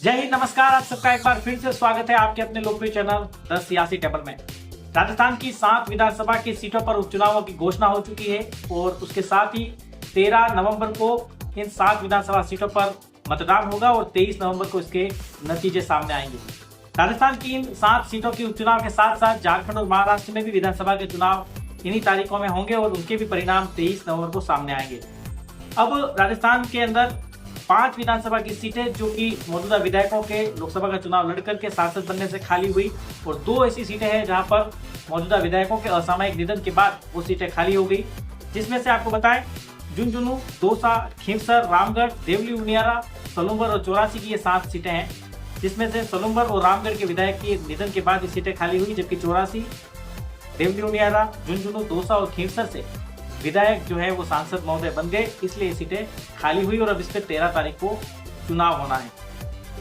जय हिंद, नमस्कार। आप सबका एक बार फिर से स्वागत है आपके अपने लोकप्रिय चैनल द सियासी टेबल में। राजस्थान की 7 विधानसभा की सीटों पर उपचुनावों की घोषणा हो चुकी है और उसके साथ ही 13 नवंबर को इन 7 विधानसभा सीटों पर मतदान होगा और 23 नवंबर को इसके नतीजे सामने आएंगे। राजस्थान की इन 7 सीटों के उपचुनाव के साथ साथ झारखंड और महाराष्ट्र में भी विधानसभा के चुनाव इन्हीं तारीखों में होंगे और उनके भी परिणाम 23 नवंबर को सामने आएंगे। अब राजस्थान के अंदर 5 विधानसभा की सीटें जो कि मौजूदा विधायकों के लोकसभा का चुनाव लड़कर के सांसद बनने से खाली हुई और 2 ऐसी सीटें हैं जहां पर मौजूदा विधायकों के असामयिक निधन के बाद वो सीटें खाली हो गई, जिसमें से आपको बताएं झुंझुनू, दौसा, खींवसर, रामगढ़, देवली उनियारा, सलूंबर और चौरासी की ये 7 सीटें हैं, जिसमें से सलूंबर और रामगढ़ के विधायक के निधन के बाद ये सीटें खाली हुई, जबकि चौरासी, देवली उनियारा, झुंझुनू, दौसा और खींवसर से विधायक जो है वो सांसद महोदय बन गए, इसलिए सीटें खाली हुई और अब इस पर 13 तारीख को चुनाव होना है।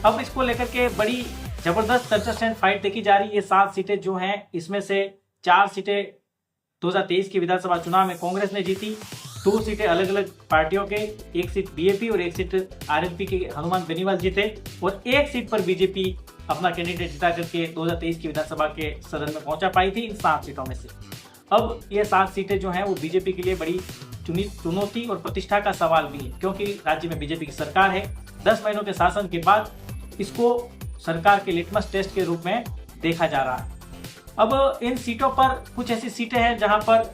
अब इसको लेकर के बड़ी जबरदस्त कंटेस्टेंट फाइट देखी जा रही है। ये 7 सीटें जो हैं इसमें से 4 सीटें 2023 के विधानसभा चुनाव में कांग्रेस ने जीती, 2 सीटें अलग अलग पार्टियों के, 1 सीट बीएपी और 1 सीट आरएलपी के हनुमान बेनीवाल जीते और 1 सीट पर बीजेपी अपना कैंडिडेट जिता करके 2023 की विधानसभा के सदन में पहुंचा पाई थी इन 7 सीटों में से। अब ये 7 सीटें जो हैं वो बीजेपी के लिए बड़ी चुनौती और प्रतिष्ठा का सवाल भी है, क्योंकि राज्य में बीजेपी की सरकार है। 10 महीनों के शासन के बाद इसको सरकार के लिटमस टेस्ट के रूप में देखा जा रहा है। अब इन सीटों पर कुछ ऐसी सीटें हैं जहां पर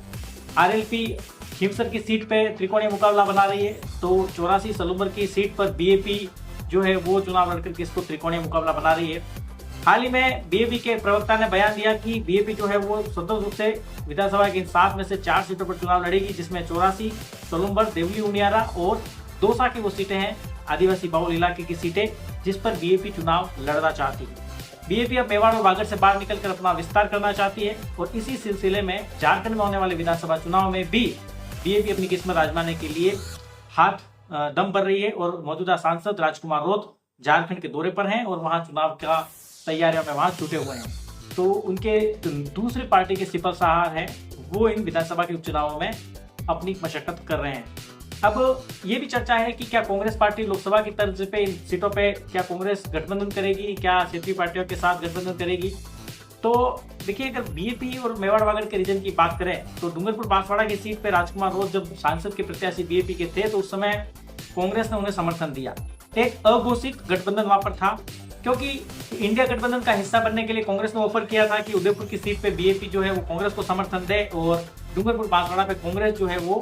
आरएलपी खींवसर की सीट पे त्रिकोणीय मुकाबला बना रही है, तो 84 सलूंबर की सीट पर बीएपी जो है वो चुनाव लड़कर के इसको त्रिकोणीय मुकाबला बना रही है। हाल ही में बीएपी के प्रवक्ता ने बयान दिया कि बीएपी जो है वो स्वतंत्र रूप से विधानसभा की इन 7 में से 4 सीटों पर चुनाव लड़ेगी, जिसमें 84, सलूंबर, देवली उनियारा और दौसा की वो सीटें हैं आदिवासी बहुल इलाके की सीटें जिस पर बीएपी चुनाव लड़ना चाहती है। बीएपी अब मेवाड़ और बागड़ से बाहर निकलकर अपना विस्तार करना चाहती है और इसी सिलसिले में झारखंड में होने वाले विधानसभा चुनाव में भी बीएपी अपनी किस्मत आजमाने के लिए दम भर रही है और मौजूदा सांसद राजकुमार रोत झारखंड के दौरे पर हैं और वहां चुनाव का तैयारियों में वहां जुटे हुए हैं, तो उनके दूसरी पार्टी के सिपल साहब हैं वो इन विधानसभा के उपचुनावों में अपनी मशक्कत कर रहे हैं। अब ये भी चर्चा है कि क्या कांग्रेस पार्टी लोकसभा की तर्ज पे इन सीटों पे क्या कांग्रेस गठबंधन करेगी, क्या क्षेत्रीय पार्टियों के साथ गठबंधन करेगी। तो देखिए, अगर बीएपी और मेवाड़ बागड़ के रीजन की बात करें तो डूंगरपुर बांसवाड़ा की सीट पे राजकुमार रोत जब सांसद के प्रत्याशी बीएपी के थे तो उस समय कांग्रेस ने उन्हें समर्थन दिया। एक अघोषित गठबंधन वहां पर था, क्योंकि इंडिया गठबंधन का हिस्सा बनने के लिए कांग्रेस ने ऑफर किया था कि उदयपुर की सीट पे बीएपी जो है वो कांग्रेस को समर्थन दे और डूंगरपुर बांसवाड़ा पे कांग्रेस जो है वो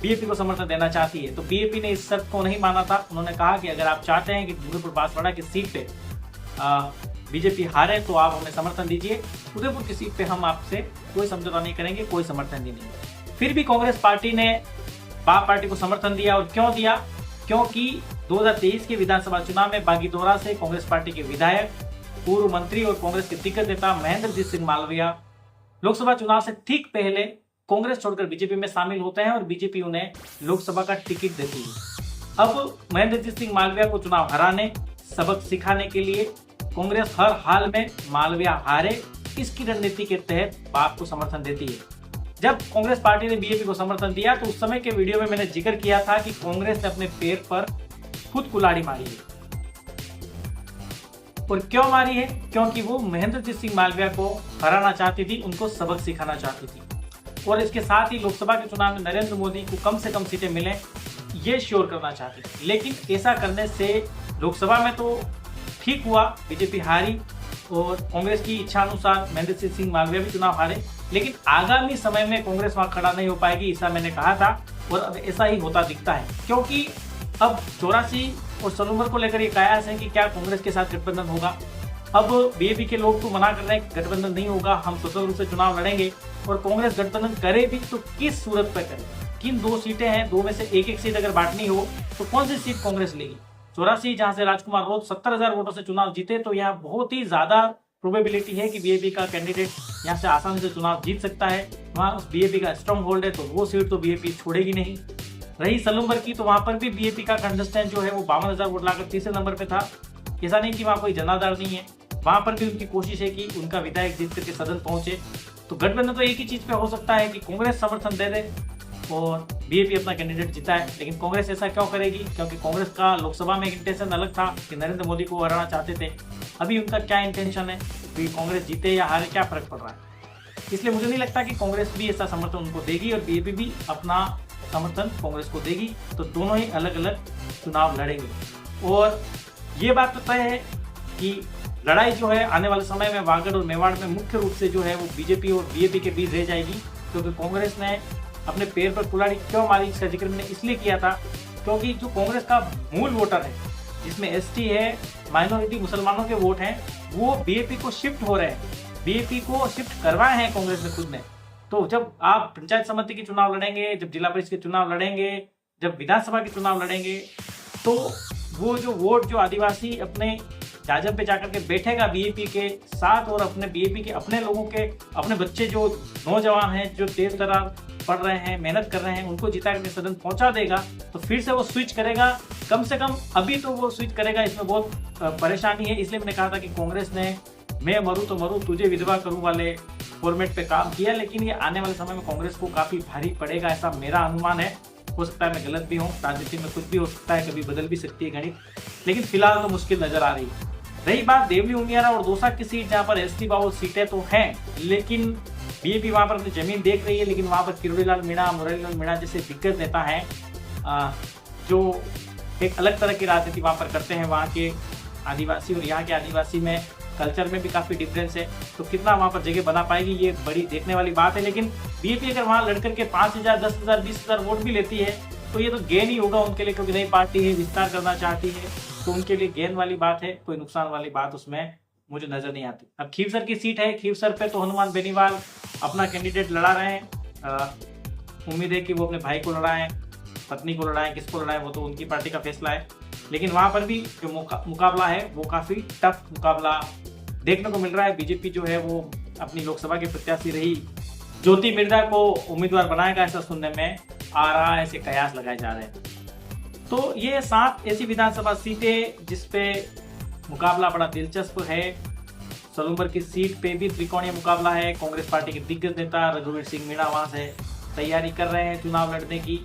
बीएपी को समर्थन देना चाहती है। तो बीएपी ने इस शर्त को नहीं माना था। उन्होंने कहा कि अगर आप चाहते हैं कि डूंगरपुर बांसवाड़ा की सीट पे बीजेपी हारे तो आप हमें समर्थन दीजिए, उदयपुर की सीट पे हम आपसे कोई समझौता नहीं करेंगे, कोई समर्थन नहीं देंगे। फिर भी कांग्रेस पार्टी ने बाप पार्टी को समर्थन दिया और क्यों दिया, क्योंकि 2023 के विधानसभा चुनाव में बागीदोरा से कांग्रेस पार्टी के विधायक, पूर्व मंत्री और कांग्रेस के दिग्गज नेता महेंद्रजीत सिंह मालविया लोकसभा चुनाव से ठीक पहले कांग्रेस छोड़कर बीजेपी में शामिल होते हैं और बीजेपी उन्हें लोकसभा का टिकट देती है। अब महेंद्रजीत सिंह मालविया को चुनाव हराने, सबक सिखाने के लिए कांग्रेस हर हाल में मालविया हारे इसकी रणनीति के तहत बाप को समर्थन देती है। जब कांग्रेस पार्टी ने बीजेपी को समर्थन दिया तो उस समय के वीडियो में मैंने जिक्र किया था कि कांग्रेस ने अपने पैर पर खुद कुल्हाड़ी मारी है। और क्यों मारी है? क्योंकि वो महेंद्रजीत सिंह मालविया को हराना चाहती थी, उनको सबक सिखाना चाहती थी और इसके साथ ही लोकसभा के चुनाव में नरेंद्र मोदी को कम से कम सीटें मिलें ये श्योर करना चाहती थी। लेकिन ऐसा करने से लोकसभा में तो ठीक हुआ, बीजेपी हारी और कांग्रेस की इच्छा अनुसार महेंद्रजीत सिंह मालविया भी चुनाव हारे, लेकिन आगामी समय में कांग्रेस वहां खड़ा नहीं हो पाएगी, ऐसा मैंने कहा था और अब ऐसा ही होता दिखता है। क्योंकि अब 84 और सलूंबर को लेकर ये कयास है कि क्या कांग्रेस के साथ गठबंधन होगा। अब बीएपी के लोग तो मना कर रहे हैं गठबंधन नहीं होगा, हम स्वतंत्र रूप से चुनाव लड़ेंगे और कांग्रेस गठबंधन करे भी तो किस सूरत पर करे, किन 2 सीटें हैं, 2 में से एक सीट अगर बांटनी हो तो कौन सी सीट कांग्रेस लेगी। 84 जहां से राजकुमार रोत 70,000 वोटों से चुनाव जीते तो यहाँ बहुत ही ज्यादा प्रोबेबिलिटी है कि बीएपी का कैंडिडेट यहाँ से आसानी से चुनाव जीत सकता है। वहां उस बीएपी का स्ट्रॉन्ग होल्ड है तो वो सीट तो बीएपी छोड़ेगी नहीं। रही सलूंबर की तो वहां पर भी बीएपी का कंटेस्टेंट जो है वो 52,000 वोट लाकर तीसरे नंबर पे था। ऐसा नहीं कि वहां कोई जनाधार नहीं है, वहां पर भी उनकी कोशिश है कि उनका विधायक जीत करके सदन पहुंचे। तो गठबंधन तो एक ही चीज पे हो सकता है कि कांग्रेस समर्थन दे दे और बीजेपी अपना कैंडिडेट जीता है। लेकिन कांग्रेस ऐसा क्यों करेगी? क्योंकि कांग्रेस का लोकसभा में एक इंटेंशन अलग था कि नरेंद्र मोदी को हराना चाहते थे। अभी उनका क्या इंटेंशन है कि कांग्रेस जीते या हारे, क्या फर्क पड़ रहा है? इसलिए मुझे नहीं लगता कि कांग्रेस भी ऐसा समर्थन उनको देगी और बीजेपी भी अपना समर्थन कांग्रेस को देगी। तो दोनों ही अलग अलग चुनाव लड़ेंगे। और ये बात तो तय है कि लड़ाई जो है आने वाले समय में वागड़ और मेवाड़ में मुख्य रूप से जो है वो बीजेपी और बीजेपी के बीच रह जाएगी। क्योंकि कांग्रेस ने अपने पैर पर कुल्हाड़ी क्यों मारी, इसका जिक्र मैंने इसलिए किया था क्योंकि जो कांग्रेस का मूल वोटर है, जिसमें एसटी है, माइनॉरिटी मुसलमानों के वोट हैं, वो बीजेपी को शिफ्ट हो रहे हैं, बीजेपी को शिफ्ट करवाए हैं कांग्रेस ने खुद ने। तो जब आप पंचायत समिति के चुनाव लड़ेंगे, जब जिला परिषद के चुनाव लड़ेंगे, जब विधानसभा के चुनाव लड़ेंगे, तो वो जो वोट जो आदिवासी अपने जाजब पे जाकर के बैठेगा बीजेपी के साथ और अपने बीजेपी के अपने लोगों के अपने बच्चे जो नौजवान हैं, जो तेज तर्रार पढ़ रहे हैं, मेहनत कर रहे हैं, उनको जिता करके सदन पहुंचा देगा, तो फिर से वो स्विच करेगा। कम से कम अभी तो वो स्विच करेगा, इसमें बहुत परेशानी है। इसलिए मैंने कहा था कि कांग्रेस ने मैं मरूं तो मरूं तुझे विधवा करूं वाले फॉर्मेट पे काम किया, लेकिन ये आने वाले समय में कांग्रेस को काफी भारी पड़ेगा, ऐसा मेरा अनुमान है। हो सकता है मैं गलत भी हूँ, राजनीति में कुछ भी हो सकता है, कभी बदल भी सकती है गणित, लेकिन फिलहाल तो मुश्किल नजर आ रही है। रही बात देवली उमियारा और दौसा की सीट, जहाँ पर एसटी बाहुल सीटें तो हैं, लेकिन बीजेपी वहां पर अपनी जमीन देख रही है। लेकिन वहां पर किरोड़ीलाल मीणा, मुरलीलाल मीणा जैसे दिग्गज नेता हैं जो एक अलग तरह की राजनीति वहां पर करते हैं। वहाँ के आदिवासी और यहाँ के आदिवासी में कल्चर में भी काफी डिफरेंस है, तो कितना वहां पर जगह बना पाएगी ये बड़ी देखने वाली बात है। लेकिन बीजेपी अगर वहां लड़कर के 5,000, 10,000, 20,000 वोट भी लेती है तो ये तो गेन ही होगा उनके लिए, क्योंकि नई पार्टी है, विस्तार करना चाहती है, तो उनके लिए गेन वाली बात है, कोई नुकसान वाली बात उसमें मुझे नजर नहीं आती। अब खीवसर की सीट है, खीवसर पे तो हनुमान बेनीवाल अपना कैंडिडेट लड़ा रहे हैं। उम्मीद है कि वो अपने भाई को लड़ाएं, पत्नी को लड़ाएं, किसको लड़ाएं वो तो उनकी पार्टी का फैसला है। लेकिन वहां पर भी जो मुकाबला है वो काफी टफ मुकाबला देखने को मिल रहा है। बीजेपी जो है वो अपनी लोकसभा की प्रत्याशी रही ज्योति मिर्जा को उम्मीदवार बनाएगा, ऐसा सुनने में आ रहा है, ऐसे कयास लगाए जा रहे हैं। तो ये 7 ऐसी विधानसभा सीटें जिसपे मुकाबला बड़ा दिलचस्प है। सलूम्बर की सीट पे भी त्रिकोणीय मुकाबला है। कांग्रेस पार्टी के दिग्गज नेता रघुवीर सिंह मीणा वहां से तैयारी कर रहे हैं चुनाव लड़ने की।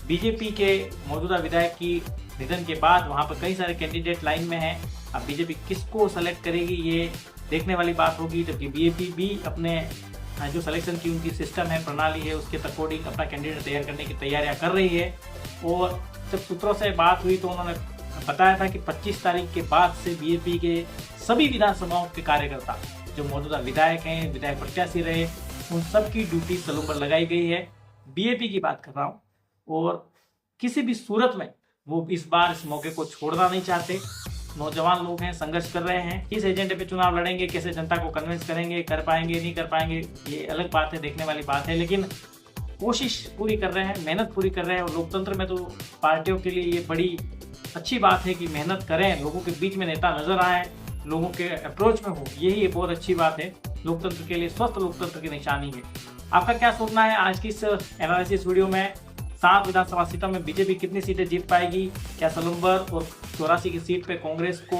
बीजेपी के मौजूदा विधायक की निधन के बाद वहां पर कई सारे कैंडिडेट लाइन में हैं। अब बीजेपी किसको सेलेक्ट करेगी ये देखने वाली बात होगी, जबकि बीजेपी भी अपने जो सिलेक्शन की उनकी सिस्टम है, प्रणाली है, उसके अकॉर्डिंग अपना कैंडिडेट तैयार करने की तैयारियां कर रही है। और जब सूत्रों से बात हुई तो उन्होंने बताया था कि 25 तारीख के बाद से बीजेपी के सभी विधानसभाओं के कार्यकर्ता जो मौजूदा विधायक हैं, विधायक प्रत्याशी रहे, उन सब की ड्यूटी सलूम पर लगाई गई है। बीजेपी की बात कर रहा हूँ। और किसी भी सूरत में वो इस बार इस मौके को छोड़ना नहीं चाहते। नौजवान लोग हैं, संघर्ष कर रहे हैं, किस एजेंडे पे चुनाव लड़ेंगे, कैसे जनता को कन्विंस करेंगे, कर पाएंगे नहीं कर पाएंगे, ये अलग बात है, देखने वाली बात है। लेकिन कोशिश पूरी कर रहे हैं, मेहनत पूरी कर रहे हैं। और लोकतंत्र में तो पार्टियों के लिए ये बड़ी अच्छी बात है कि मेहनत करें, लोगों के बीच में नेता नजर आए, लोगों के अप्रोच में हो, यही एक बहुत अच्छी बात है। लोकतंत्र के लिए स्वस्थ लोकतंत्र की निशानी है। आपका क्या सोचना है आज की इस एनालिसिस वीडियो में? 7 विधानसभा सीटों में बीजेपी कितनी सीटें जीत पाएगी? क्या सलूम्बर और 84 की सीट पे कांग्रेस को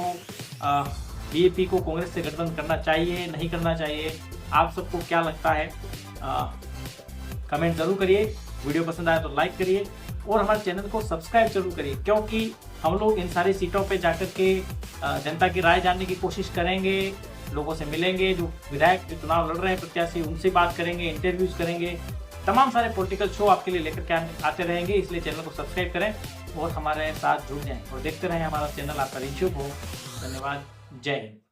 बीजेपी को कांग्रेस से गठबंधन करना चाहिए, नहीं करना चाहिए? आप सबको क्या लगता है? कमेंट जरूर करिए। वीडियो पसंद आए तो लाइक करिए और हमारे चैनल को सब्सक्राइब जरूर करिए, क्योंकि हम लोग इन सारी सीटों पे जाकर के जनता की राय जानने की कोशिश करेंगे, लोगों से मिलेंगे, जो विधायक जो चुनाव लड़ रहे हैं प्रत्याशी, उनसे बात करेंगे, इंटरव्यूज करेंगे, तमाम सारे पॉलिटिकल शो आपके लिए लेकर के आते रहेंगे। इसलिए चैनल को सब्सक्राइब करें और हमारे साथ जुड़ जाएं और देखते रहें हमारा चैनल। आपका रिश्यूब हो। धन्यवाद। जय हिंद।